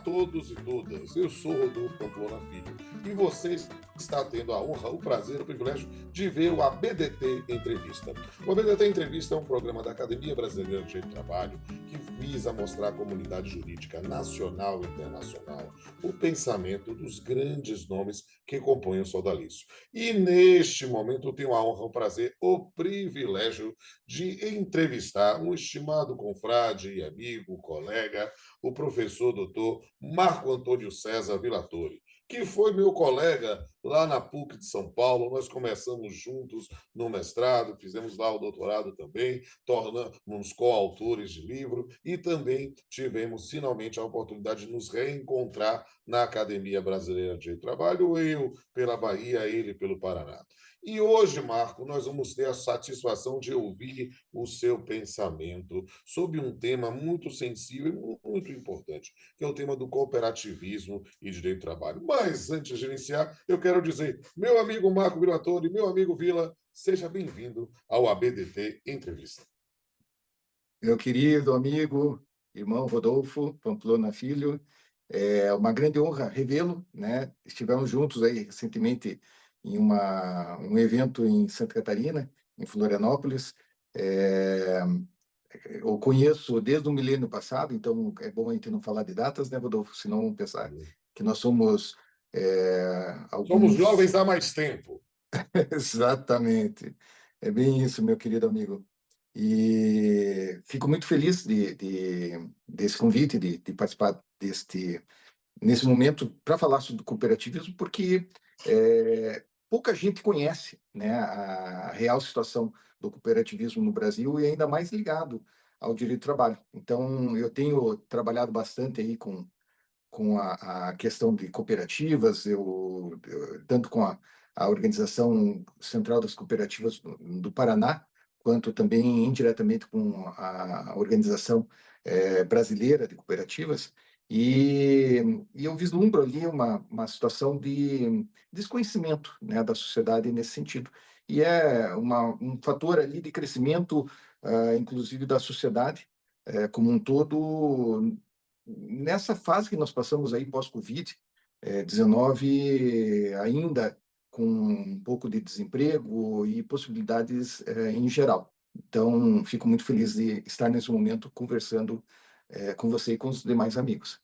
todos e todas. Eu sou Rodolfo Pamplona Filho e você está tendo a honra, o prazer, o privilégio de ver o ABDT Entrevista. O ABDT Entrevista é um programa da Academia Brasileira de Direito do Trabalho que visa mostrar à comunidade jurídica nacional e internacional o pensamento dos grandes nomes que compõem o sodalício. E neste momento eu tenho a honra, o prazer, o privilégio de entrevistar um estimado confrade e amigo, colega, o professor doutor Marco Antônio César Villatore, que foi meu colega lá na PUC de São Paulo. Nós começamos juntos no mestrado, fizemos lá o doutorado também, tornamos coautores de livro e também tivemos finalmente a oportunidade de nos reencontrar na Academia Brasileira de Trabalho, eu pela Bahia, ele pelo Paraná. E hoje, Marco, nós vamos ter a satisfação de ouvir o seu pensamento sobre um tema muito sensível e muito importante, que é o tema do cooperativismo e direito do trabalho. Mas, antes de iniciar, eu quero dizer, meu amigo Marco Villatore, meu amigo Vila, seja bem-vindo ao ABDT Entrevista. Meu querido amigo, irmão Rodolfo Pamplona Filho, é uma grande honra revê-lo, né? Estivemos juntos aí recentemente em um evento em Santa Catarina, em Florianópolis. É, eu conheço desde o milênio passado, então é bom a gente não falar de datas, né, Rodolfo? Senão vamos pensar que nós somos Somos alguns... jovens há mais tempo. Exatamente. É bem isso, meu querido amigo. E fico muito feliz desse convite, de participar nesse momento para falar sobre cooperativismo, porque pouca gente conhece, né, a real situação do cooperativismo no Brasil e ainda mais ligado ao direito do trabalho. Então, eu tenho trabalhado bastante aí com a questão de cooperativas, tanto com a Organização Central das Cooperativas do Paraná, quanto também indiretamente com a Organização Brasileira de Cooperativas, e eu vislumbro ali uma situação de desconhecimento, né, da sociedade nesse sentido. E é um fator ali de crescimento, inclusive da sociedade como um todo, nessa fase que nós passamos aí pós-Covid, 19, ainda com um pouco de desemprego e possibilidades em geral. Então, fico muito feliz de estar nesse momento conversando com você e com os demais amigos.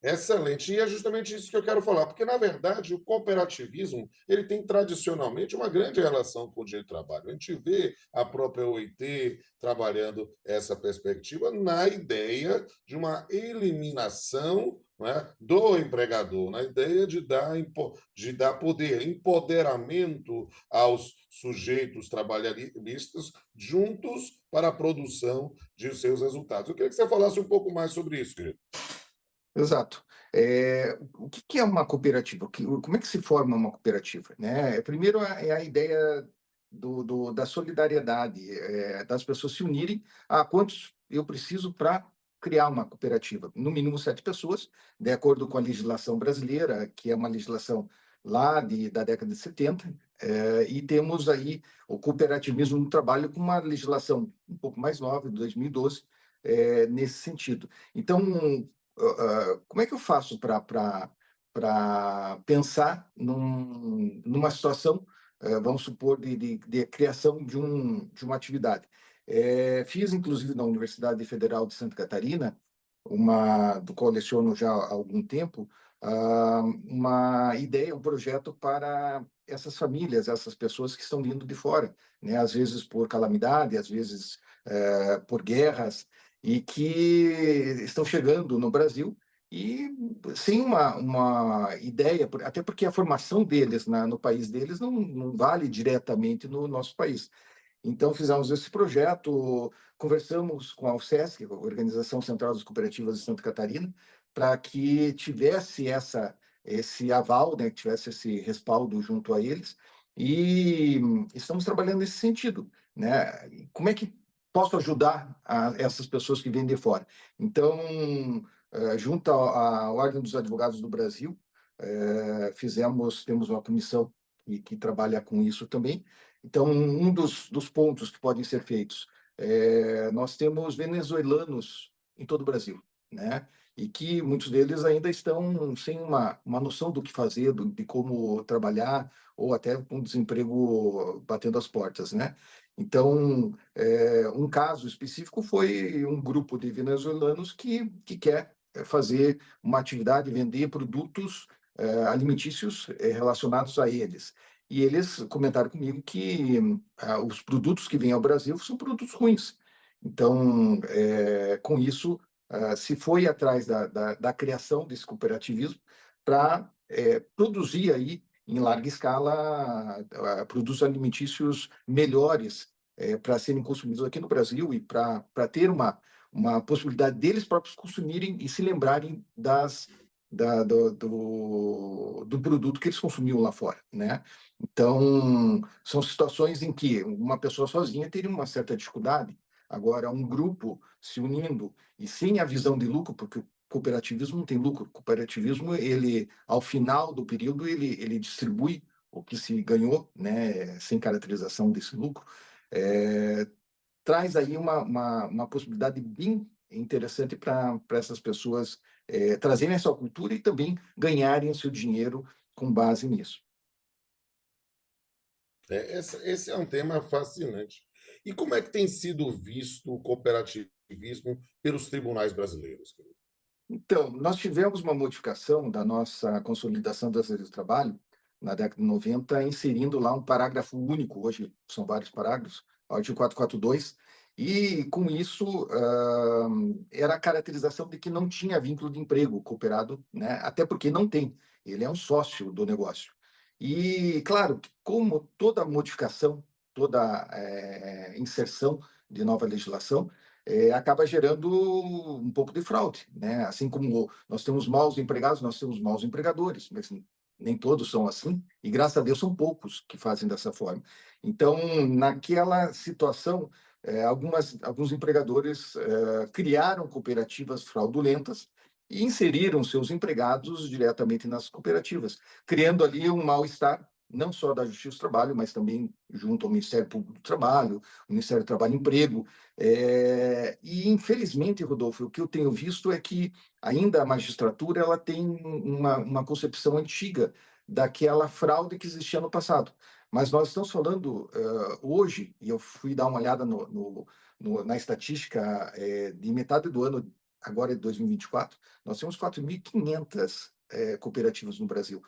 Excelente. E é justamente isso que eu quero falar, porque, na verdade, o cooperativismo ele tem tradicionalmente uma grande relação com o direito do trabalho. A gente vê a própria OIT trabalhando essa perspectiva na ideia de uma eliminação, né, do empregador, na ideia de dar poder, empoderamento aos sujeitos trabalhistas juntos para a produção de seus resultados. Eu queria que você falasse um pouco mais sobre isso, querido. Exato. O que é uma cooperativa? Como é que se forma uma cooperativa, né? Primeiro é a ideia da solidariedade, das pessoas se unirem. Quantos eu preciso para criar uma cooperativa? No mínimo 7 pessoas, de acordo com a legislação brasileira, que é uma legislação lá da década de 70, e temos aí o cooperativismo no trabalho com uma legislação um pouco mais nova, de 2012, nesse sentido. Então, como é que eu faço para pensar numa situação, vamos supor, de criação de uma atividade? Fiz, inclusive, na Universidade Federal de Santa Catarina, do qual leciono já há algum tempo, uma ideia, um projeto para essas famílias, essas pessoas que estão vindo de fora, né? Às vezes por calamidade, às vezes por guerras, e que estão chegando no Brasil e sem uma ideia, até porque a formação deles no país deles não vale diretamente no nosso país. Então, fizemos esse projeto, conversamos com a UCESC, a Organização Central das Cooperativas de Santa Catarina, para que tivesse esse aval, né, que tivesse esse respaldo junto a eles, e estamos trabalhando nesse sentido, né? Como é que posso ajudar essas pessoas que vêm de fora? Então, junto à Ordem dos Advogados do Brasil, temos uma comissão que trabalha com isso também. Então, um dos pontos que podem ser feitos, nós temos venezuelanos em todo o Brasil, né? e que muitos deles ainda estão sem uma noção do que fazer, de como trabalhar, ou até com desemprego batendo as portas, né? Então, um caso específico foi um grupo de venezuelanos que quer fazer uma atividade, vender produtos alimentícios relacionados a eles. E eles comentaram comigo que os produtos que vêm ao Brasil são produtos ruins. Então, com isso, se foi atrás da criação desse cooperativismo para produzir aí, em larga escala, produtos alimentícios melhores para serem consumidos aqui no Brasil e para ter uma possibilidade deles próprios consumirem e se lembrarem do produto que eles consumiam lá fora, né? Então, são situações em que uma pessoa sozinha teria uma certa dificuldade. Agora, um grupo se unindo e sem a visão de lucro, porque o cooperativismo não tem lucro. O cooperativismo, ele, ao final do período, ele distribui o que se ganhou, né, sem caracterização desse lucro, é, traz aí uma possibilidade bem interessante para essas pessoas trazerem a sua cultura e também ganharem o seu dinheiro com base nisso. Esse é um tema fascinante. E como é que tem sido visto o cooperativismo pelos tribunais brasileiros? Então, nós tivemos uma modificação da nossa consolidação das leis do trabalho na década de 90, inserindo lá um parágrafo único, hoje são vários parágrafos, o artigo 442, e com isso era a caracterização de que não tinha vínculo de emprego cooperado, né? Até porque não tem, ele é um sócio do negócio. E, claro, como toda modificação, toda inserção de nova legislação, acaba gerando um pouco de fraude, né? Assim como nós temos maus empregados, nós temos maus empregadores, mas nem todos são assim, e graças a Deus são poucos que fazem dessa forma. Então, naquela situação, alguns empregadores criaram cooperativas fraudulentas e inseriram seus empregados diretamente nas cooperativas, criando ali um mal-estar, não só da Justiça do Trabalho, mas também junto ao Ministério Público do Trabalho, o Ministério do Trabalho e Emprego. E, infelizmente, Rodolfo, o que eu tenho visto é que ainda a magistratura ela tem uma concepção antiga daquela fraude que existia no passado. Mas nós estamos falando hoje, e eu fui dar uma olhada na estatística de metade do ano, agora de 2024, nós temos 4.500 cooperativas no Brasil.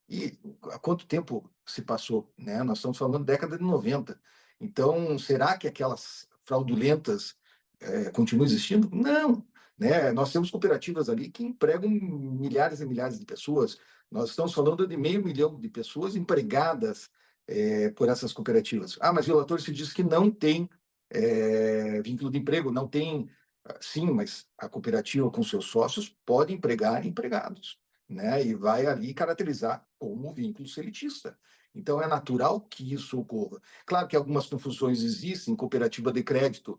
E há quanto tempo se passou, né? Nós estamos falando década de 90. Então, será que aquelas fraudulentas continuam existindo? Não, né? Nós temos cooperativas ali que empregam milhares e milhares de pessoas. Nós estamos falando de 500.000 de pessoas empregadas por essas cooperativas. Ah, mas relator se diz que não tem vínculo de emprego, não tem. Sim, mas a cooperativa com seus sócios pode empregar empregados, né? E vai ali caracterizar como vínculo seletista. Então, é natural que isso ocorra. Claro que algumas confusões existem, cooperativa de crédito,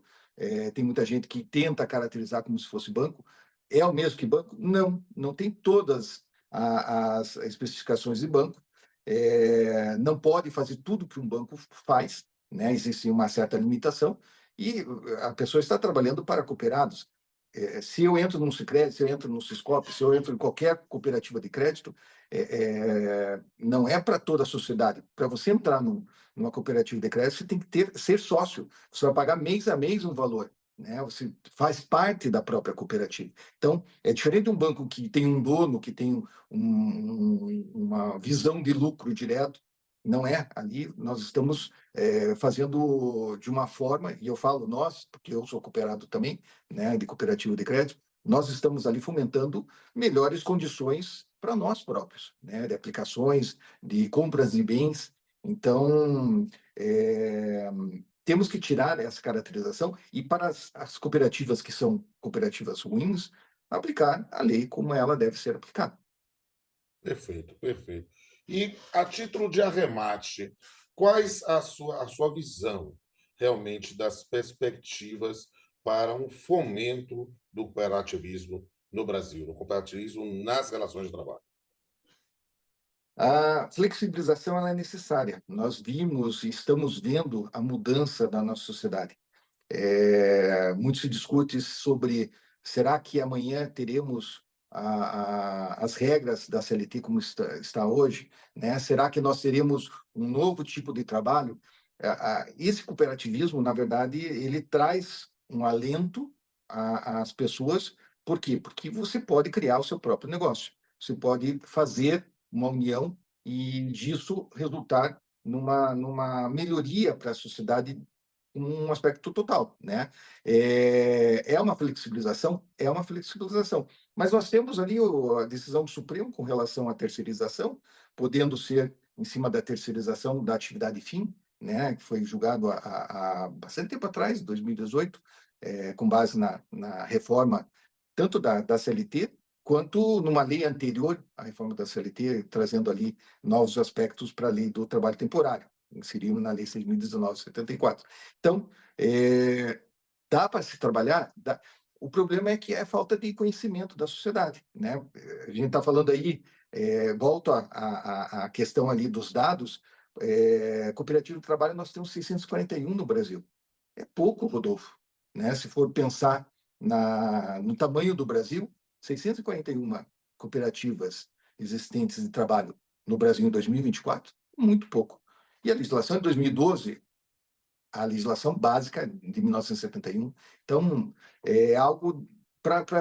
tem muita gente que tenta caracterizar como se fosse banco. É o mesmo que banco? Não, não tem todas as especificações de banco. Não pode fazer tudo que um banco faz, né? Existe uma certa limitação, e a pessoa está trabalhando para cooperados. Se eu entro num Sicredi, se eu entro no Siscop, se eu entro em qualquer cooperativa de crédito, não é para toda a sociedade. Para você entrar numa cooperativa de crédito, você tem que ser sócio. Você vai pagar mês a mês um valor, né? Você faz parte da própria cooperativa. Então, é diferente de um banco que tem um dono, que tem uma visão de lucro direto. Não é. Ali nós estamos fazendo de uma forma, e eu falo nós, porque eu sou cooperado também, né, de cooperativa de crédito, nós estamos ali fomentando melhores condições para nós próprios, né, de aplicações, de compras de bens. Então, temos que tirar essa caracterização e para as cooperativas que são cooperativas ruins, aplicar a lei como ela deve ser aplicada. Perfeito, perfeito. E a título de arremate, quais a sua visão realmente das perspectivas para um fomento do cooperativismo no Brasil, do cooperativismo nas relações de trabalho? A flexibilização ela é necessária. Nós vimos e estamos vendo a mudança da nossa sociedade. Muito se discute sobre Será que amanhã teremos as regras da CLT como está hoje, né? Será que nós teremos um novo tipo de trabalho? Esse cooperativismo, na verdade, ele traz um alento às pessoas. Por quê? Porque você pode criar o seu próprio negócio. Você pode fazer uma união e disso resultar numa melhoria para a sociedade, um aspecto total, né? É uma flexibilização? É uma flexibilização. Mas nós temos ali a decisão do Supremo com relação à terceirização, podendo ser em cima da terceirização da atividade fim, né? Que foi julgado há bastante tempo atrás, 2018, com base na reforma tanto da CLT, quanto numa lei anterior à reforma da CLT, trazendo ali novos aspectos para a lei do trabalho temporário, inserindo na lei 6.019/74. Então, dá para se trabalhar? Dá. O problema é que é falta de conhecimento da sociedade, né? A gente está falando aí, volto à questão ali dos dados, cooperativa de trabalho nós temos 641 no Brasil. É pouco, Rodolfo, né? Se for pensar no tamanho do Brasil, 641 cooperativas existentes de trabalho no Brasil em 2024, muito pouco. E a legislação de 2012, a legislação básica de 1971. Então, é algo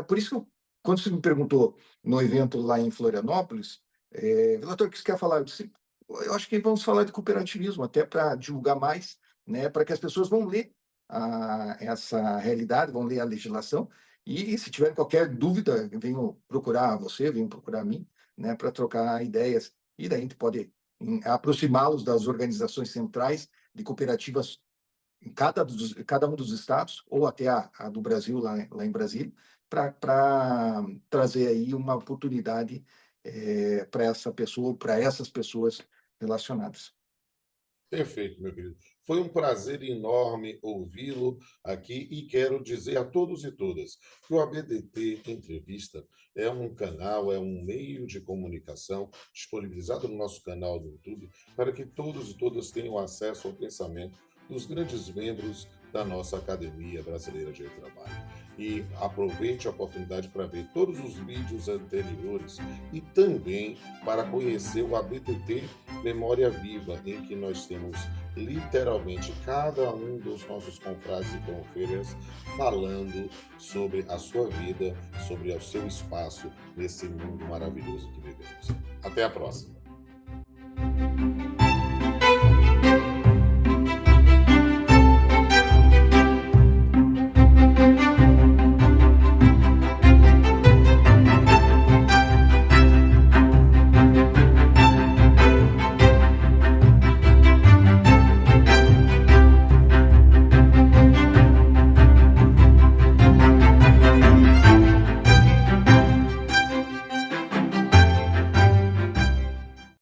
por isso que quando você me perguntou no evento lá em Florianópolis, Relator, o que você quer falar? Eu disse, eu acho que vamos falar de cooperativismo, até para divulgar mais, né, para que as pessoas vão ler essa realidade, vão ler a legislação, e se tiverem qualquer dúvida, venham procurar você, venham procurar mim, né, para trocar ideias, e daí a gente pode aproximá-los das organizações centrais de cooperativas em cada um dos estados, ou até a do Brasil, lá em Brasília, para trazer aí uma oportunidade para essa pessoa, para essas pessoas relacionadas. Perfeito, meu querido. Foi um prazer enorme ouvi-lo aqui e quero dizer a todos e todas que o ABDT Entrevista é um canal, é um meio de comunicação disponibilizado no nosso canal do YouTube para que todos e todas tenham acesso ao pensamento dos grandes membros da nossa Academia Brasileira de Trabalho. E aproveite a oportunidade para ver todos os vídeos anteriores e também para conhecer o ABDT Memória Viva, em que nós temos literalmente cada um dos nossos confrades e confreiras falando sobre a sua vida, sobre o seu espaço nesse mundo maravilhoso que vivemos. Até a próxima.